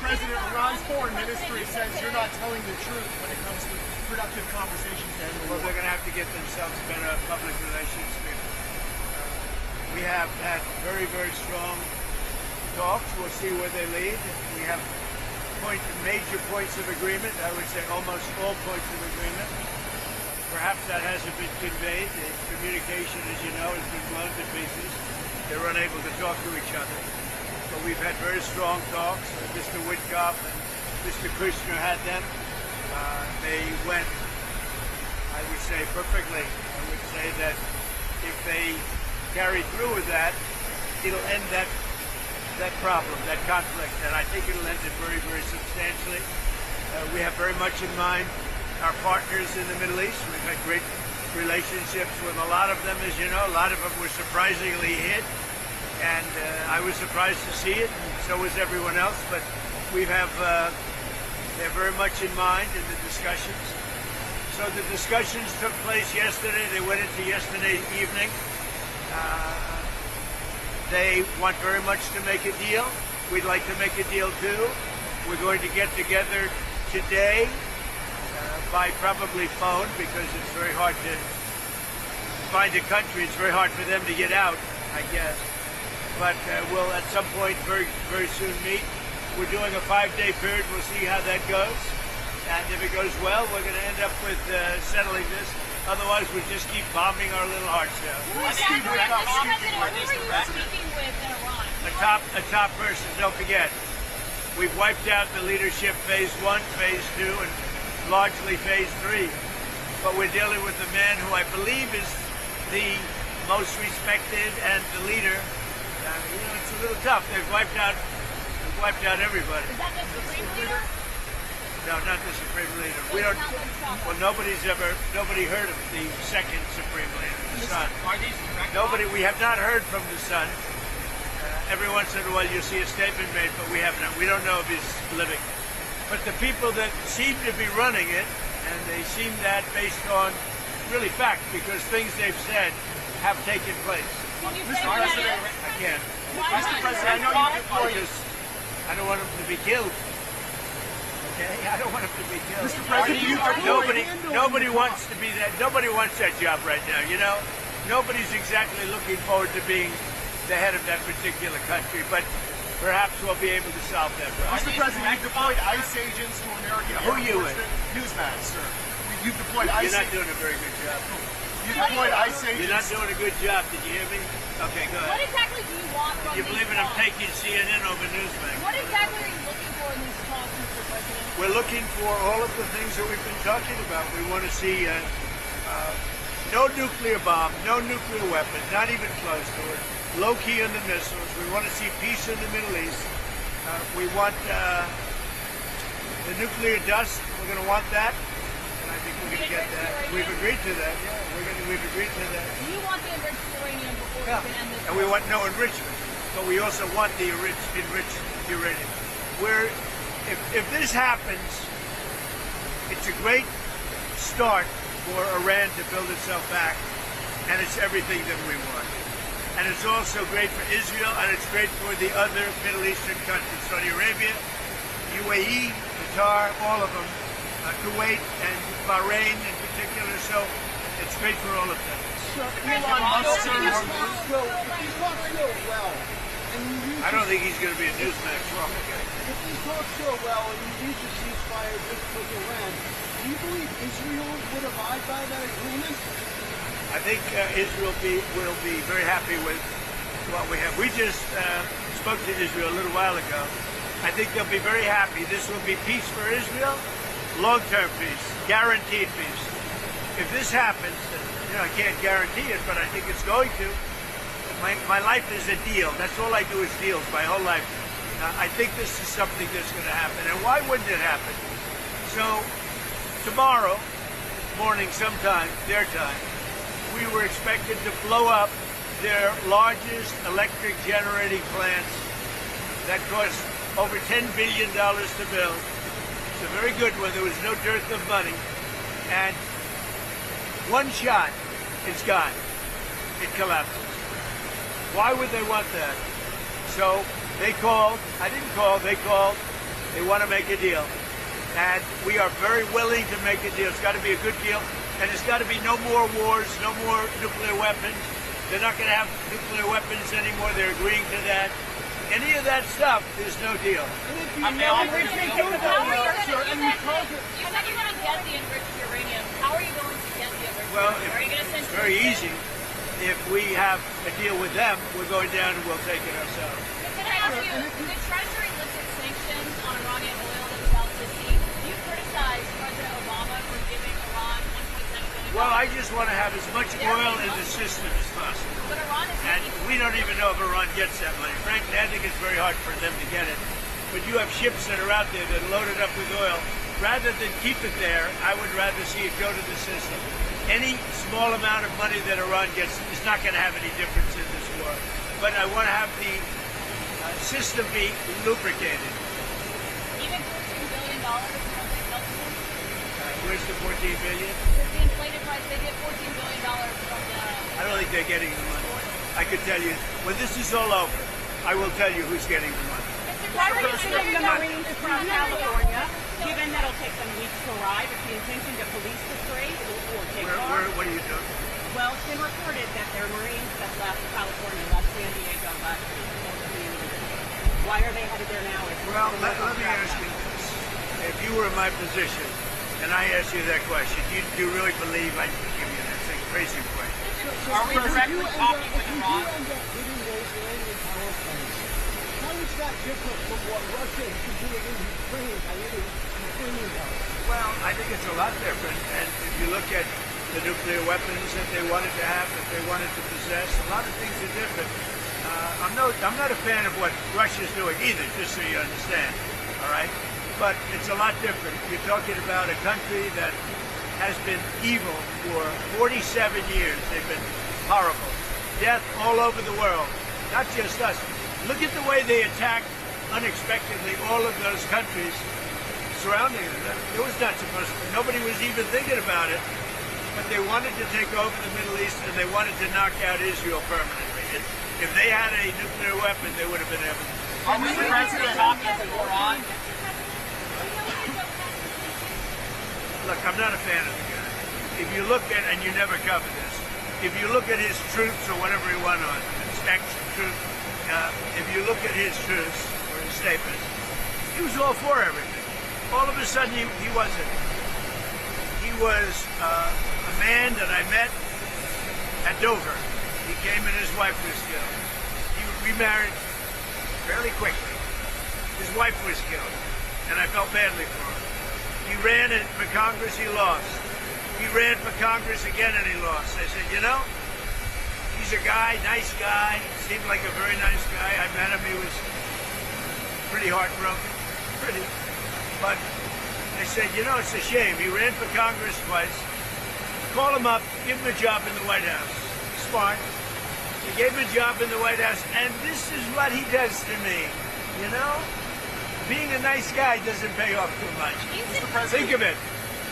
President, Iran's foreign ministry says you're not telling the truth when it comes to productive conversations to end the war. Well, they're going to have to get themselves better public relations people. We have had very, very strong talks. We'll see where they lead. We have major points of agreement. I would say almost all points of agreement. Perhaps that hasn't been conveyed. The communication, as you know, has been blown to pieces. They're unable to talk to each other. But we've had very strong talks. Mr. Witkoff and Mr. Kushner had them. They went, I would say, perfectly. I would say that if they carry through with that, it'll end that problem, that conflict, and I think it'll end it very, very substantially. We have very much in mind our partners in the Middle East. We've had great relationships with a lot of them, as you know. A lot of them were surprisingly hit, and I was surprised to see it, and so was everyone else, but we have, they're very much in mind in the discussions. So the discussions took place yesterday. They went into yesterday evening. They want very much to make a deal. We'd like to make a deal too. We're going to get together today by probably phone because it's very hard to find a country. It's very hard for them to get out, I guess. But we'll at some point very, very soon meet. We're doing a 5-day period. We'll see how that goes. And if it goes well, we're going to end up with settling this. Otherwise, we just keep bombing our little hearts out. Who are you speaking with in Iran? A top person. Don't forget, we've wiped out the leadership phase 1, phase 2, and largely phase 3. But we're dealing with a man who I believe is the most respected and the leader. It's a little tough. They've wiped out everybody. Is that the Supreme Leader? No, not the Supreme Leader. We don't. Well, nobody heard of the second Supreme Leader, the son. Nobody. We have not heard from the son. Every once in a while, you see a statement made, but we haven't. We don't know if he's living. But the people that seem to be running it, and they seem that based on really fact, because things they've said have taken place. Can you say who that is? I can't. Mr. President, I know you deployed. I don't want him to be killed. Okay, I don't want him to be killed. Mr. President, nobody wants to be that. Nobody wants that job right now. You know, nobody's exactly looking forward to being the head of that particular country. But perhaps we'll be able to solve that problem. Mr. President, you've deployed ICE agents to American Who are you with? Newsman, sir. You've deployed ICE. You're not doing a very good job. You deployed ICE agents. You're not doing a good job. Did you hear me? Okay, go What ahead. exactly do you want from You these believe it? I'm talks? taking CNN over Newsmax. What exactly are you looking for in these talks, Mr. President? We're looking for all of the things that we've been talking about. We want to see no nuclear bomb, no nuclear weapons, not even close to it. Low key on the missiles. We want to see peace in the Middle East. We want the nuclear dust. We're going to want that, and I think we're going to get that. We've agreed to that. Yeah, we've agreed to that. You want the enriched uranium before you can end this. And we want no enrichment, but we also want the enriched uranium. If this happens, it's a great start for Iran to build itself back, and it's everything that we want. And it's also great for Israel, and it's great for the other Middle Eastern countries, Saudi Arabia, UAE, Qatar, all of them, Kuwait and Bahrain in particular. So it's great for all of them. I don't think he's going to be a Newsmax wrong again. If these talks go well and you reach a ceasefire with Iran, do you believe Israel would abide by that agreement? I think Israel will be very happy with what we have. We just spoke to Israel a little while ago. I think they'll be very happy. This will be peace for Israel, long-term peace, guaranteed peace. If this happens, I can't guarantee it, but I think it's going to. My life is a deal. That's all I do is deals my whole life. I think this is something that's going to happen. And why wouldn't it happen? So tomorrow morning sometime, their time, we were expected to blow up their largest electric generating plants that cost over $10 billion to build. It's a very good one. There was no dearth of money. And one shot, it's gone. It collapses. Why would they want that? So they called, I didn't call, they called They want to make a deal. And we are very willing to make a deal. It's got to be a good deal. And it's got to be no more wars, no more nuclear weapons. They're not going to have nuclear weapons anymore. They're agreeing to that. Any of that stuff, there's no deal. You said you're going to get the enriched uranium. How are you going to get the enriched Well, uranium? Are you going to send it's very easy. If we have a deal with them, we're going down and we'll take it ourselves. Can I ask you, the Treasury lifted sanctions on Iranian oil that was out to sea. You criticized President Obama for giving Iran $1.7 billion. Well, I just want to have as much oil in the system as possible. But Iran is And we don't even know if Iran gets that money. Frankly, I think it's very hard for them to get it. But you have ships that are out there that are loaded up with oil. Rather than keep it there, I would rather see it go to the system. Any small amount of money that Iran gets is not going to have any difference in this war. But I want to have the system be lubricated. even $14 billion from the government. Where's the $14 billion? Because the inflated price, they get $14 billion from the... I don't think they're getting the money. I could tell you, when this is all over, I will tell you who's getting the money. Why are you sending the Marines from California, given that it'll take them weeks to arrive? Is the intention to police the strait or take off? What are you doing? Well, it's been reported that there are Marines that left California, left San Diego, left Why are they headed there now? Well, let me ask you this. If you were in my position, and I asked you that question, do you really believe I'd give you that? It's a crazy question. Are we directly talking with Iran? How is that different from what Russia is doing in Ukraine by any Ukrainian government? Well, I think it's a lot different. And if you look at the nuclear weapons that they wanted to have, that they wanted to possess, a lot of things are different. I'm not a fan of what Russia's doing either, just so you understand. All right? But it's a lot different. You're talking about a country that has been evil for 47 years. They've been horrible. Death all over the world. Not just us. Look at the way they attacked unexpectedly all of those countries surrounding them. It was not supposed to. Nobody was even thinking about it. But they wanted to take over the Middle East and they wanted to knock out Israel permanently. If they had a nuclear weapon, they would have been able to. Are we directly talking with Iran? Look, I'm not a fan of the guy. If you look at, and you never cover this, if you look at his troops or whatever he went on, ex-troops, if you look at his troops or his statements, he was all for everything. All of a sudden, he wasn't. He was a man that I met at Dover. He came and his wife was killed. He remarried fairly quickly. His wife was killed, and I felt badly for him. He ran for Congress, he lost. He ran for Congress again and he lost. I said, you know, he's a guy, nice guy, seemed like a very nice guy. I met him, he was pretty heartbroken, pretty. But I said, you know, it's a shame. He ran for Congress twice. Call him up, give him a job in the White House. Smart. He gave him a job in the White House, and this is what he does to me, you know? Being a nice guy doesn't pay off too much. Think of it.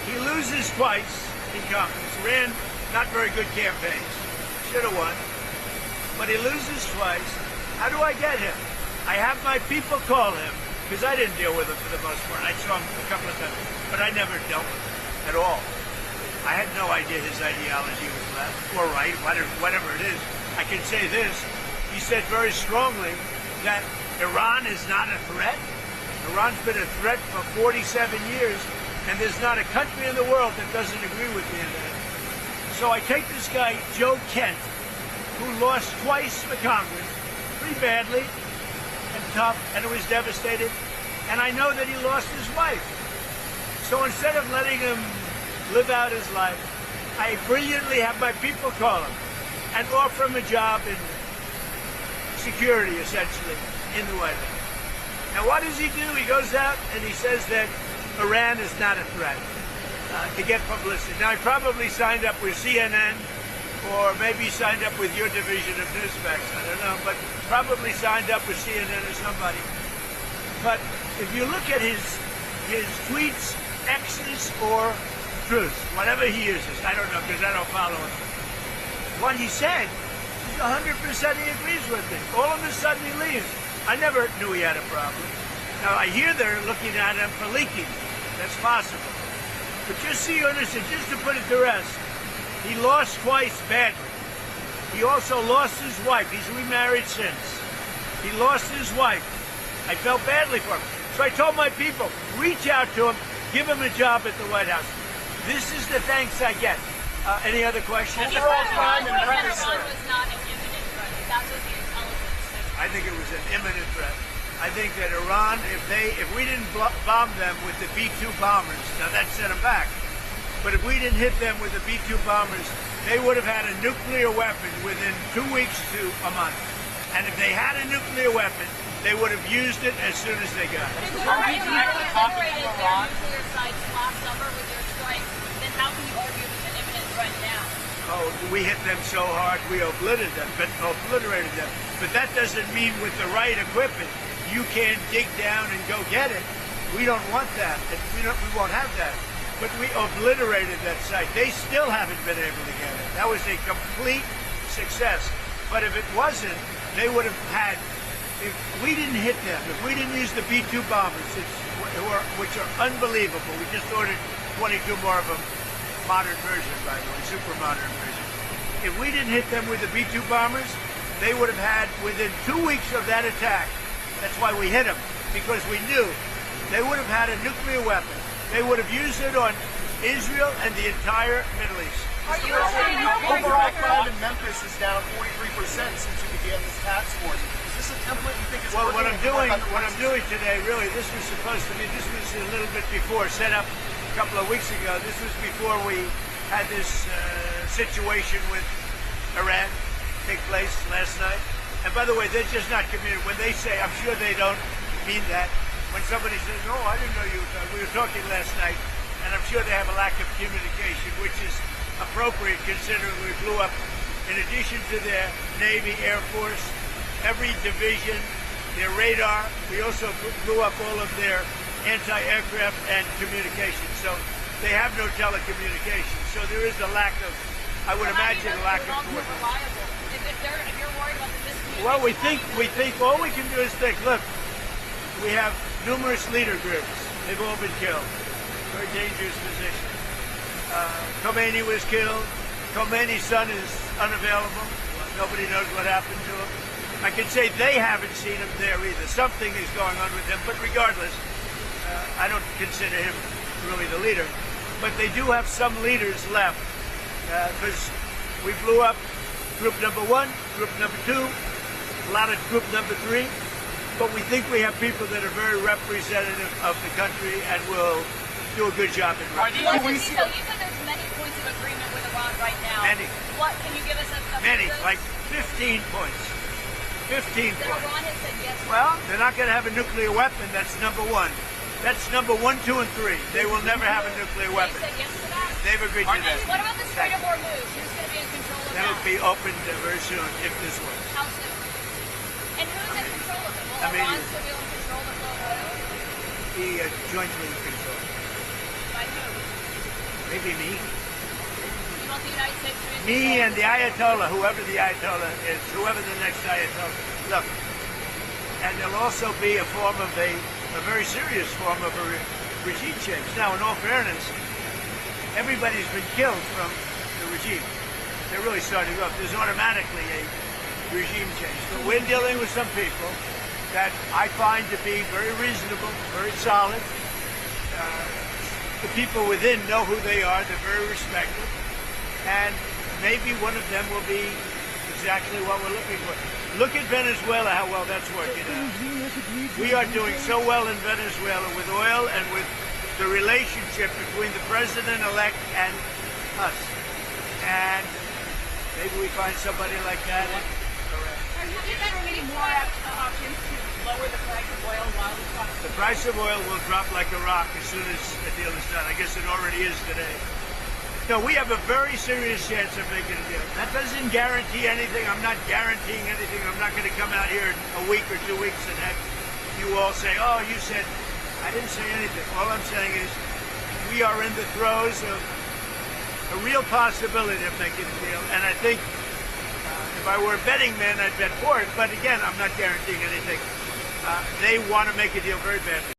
He loses twice in Congress. Ran not very good campaigns. Should have won. But he loses twice. How do I get him? I have my people call him, because I didn't deal with him for the most part. I saw him a couple of times, but I never dealt with him at all. I had no idea his ideology was left or right, whatever it is. I can say this. He said very strongly that Iran is not a threat. Iran's been a threat for 47 years, and there's not a country in the world that doesn't agree with me on that. So I take this guy, Joe Kent, who lost twice for Congress, pretty badly and tough, and it was devastated, and I know that he lost his wife. So instead of letting him live out his life, I brilliantly have my people call him and offer him a job in security, essentially, in the White House. Now, what does he do? He goes out and he says that Iran is not a threat to get publicity. Now, he probably signed up with CNN or maybe signed up with your division of Newsmax. I don't know, but probably signed up with CNN or somebody. But if you look at his tweets, X's or truths, whatever he uses, I don't know because I don't follow him. What he said, 100% he agrees with me. All of a sudden he leaves. I never knew he had a problem. Now, I hear they're looking at him for leaking. That's possible. But just so you understand, just to put it to rest, he lost twice badly. He also lost his wife. He's remarried since. He lost his wife. I felt badly for him. So I told my people, reach out to him, give him a job at the White House. This is the thanks I get. Any other questions? He said Iran was not an imminent threat. That was the intelligence. I think it was an imminent threat. I think that Iran, if we didn't bomb them with the B-2 bombers, now that set them back. But if we didn't hit them with the B-2 bombers, they would have had a nuclear weapon within 2 weeks to a month. And if they had a nuclear weapon, they would have used it as soon as they got it. Are we directly talking to Iran? Nuclear sites last summer with your strikes, then how can you argue it's an imminent threat now? Oh, we hit them so hard, we obliterated them. But that doesn't mean with the right equipment, you can't dig down and go get it. We don't want that. We won't have that. But we obliterated that site. They still haven't been able to get it. That was a complete success. But if it wasn't, they would have had, if we didn't hit them, if we didn't use the B-2 bombers, which are unbelievable, we just ordered 22 more of them, modern version, by the way, super modern version. If we didn't hit them with the B-2 bombers, they would have had, within 2 weeks of that attack, that's why we hit them, because we knew they would have had a nuclear weapon. They would have used it on Israel and the entire Middle East. Overall crime in Memphis is down 43% since you began this task force. Is this a template you think is Well, working? what I'm doing today, really, this was supposed to be, this was a little bit before, set up a couple of weeks ago. This was before we had this situation with Iran take place last night. And by the way, they're just not communicating. When they say, I'm sure they don't mean that. When somebody says, oh, I didn't know we were talking last night, and I'm sure they have a lack of communication, which is appropriate considering we blew up, in addition to their Navy, Air Force, every division, their radar. We also blew up all of their anti-aircraft and communications. So they have no telecommunications. So there is a lack of, I would imagine, a lack of coordination. If you're worried about the miscommunication. Well, we think all we can do is think, look, we have numerous leader groups. They've all been killed. Very dangerous position. Khomeini was killed. Khomeini's son is unavailable. Nobody knows what happened to him. I can say they haven't seen him there either. Something is going on with him, but regardless, I don't consider him really the leader. But they do have some leaders left because we blew up group number 1, group number 2, a lot of group number 3. But we think we have people that are very representative of the country and will do a good job in representing. So you said there's many points of agreement with Iran right now. Many. What can you give us a Many, like 15 points. 15 that points. Iran has said yes to? Well, they're not going to have a nuclear weapon. That's number 1. That's number 1, 2, and 3. They will never have a nuclear weapon. They said yes to that? They've agreed to that. What about the Strait of Hormuz? Who's going to be in control of that? That'll be opened very soon if this works. How soon? And who's in control of it? Will I mean, Iran still be able to control the flow of oil? Be jointly controlled. By who? Maybe me. You want the United States to be in Me control and of the Ayatollah, whoever the Ayatollah is, whoever the next Ayatollah. Look, and there'll also be a form of a very serious form of a regime change. Now, in all fairness, everybody's been killed from the regime. They're really starting off. There's automatically a regime change. But we're dealing with some people that I find to be very reasonable, very solid. The people within know who they are. They're very respected. And maybe one of them will be exactly what we're looking for. Look at Venezuela, how well that's working out. We are doing so well in Venezuela with oil and with the relationship between the president-elect and us. And maybe we find somebody like that. Are you considering more options to lower the price of oil while the cost? The price of oil will drop like a rock as soon as the deal is done. I guess it already is today. No, we have a very serious chance of making a deal. That doesn't guarantee anything. I'm not guaranteeing anything. I'm not going to come out here in a week or 2 weeks and have you all say, oh, you said. I didn't say anything. All I'm saying is we are in the throes of a real possibility of making a deal. And I think if I were a betting man, I'd bet for it. But again, I'm not guaranteeing anything. They want to make a deal very badly.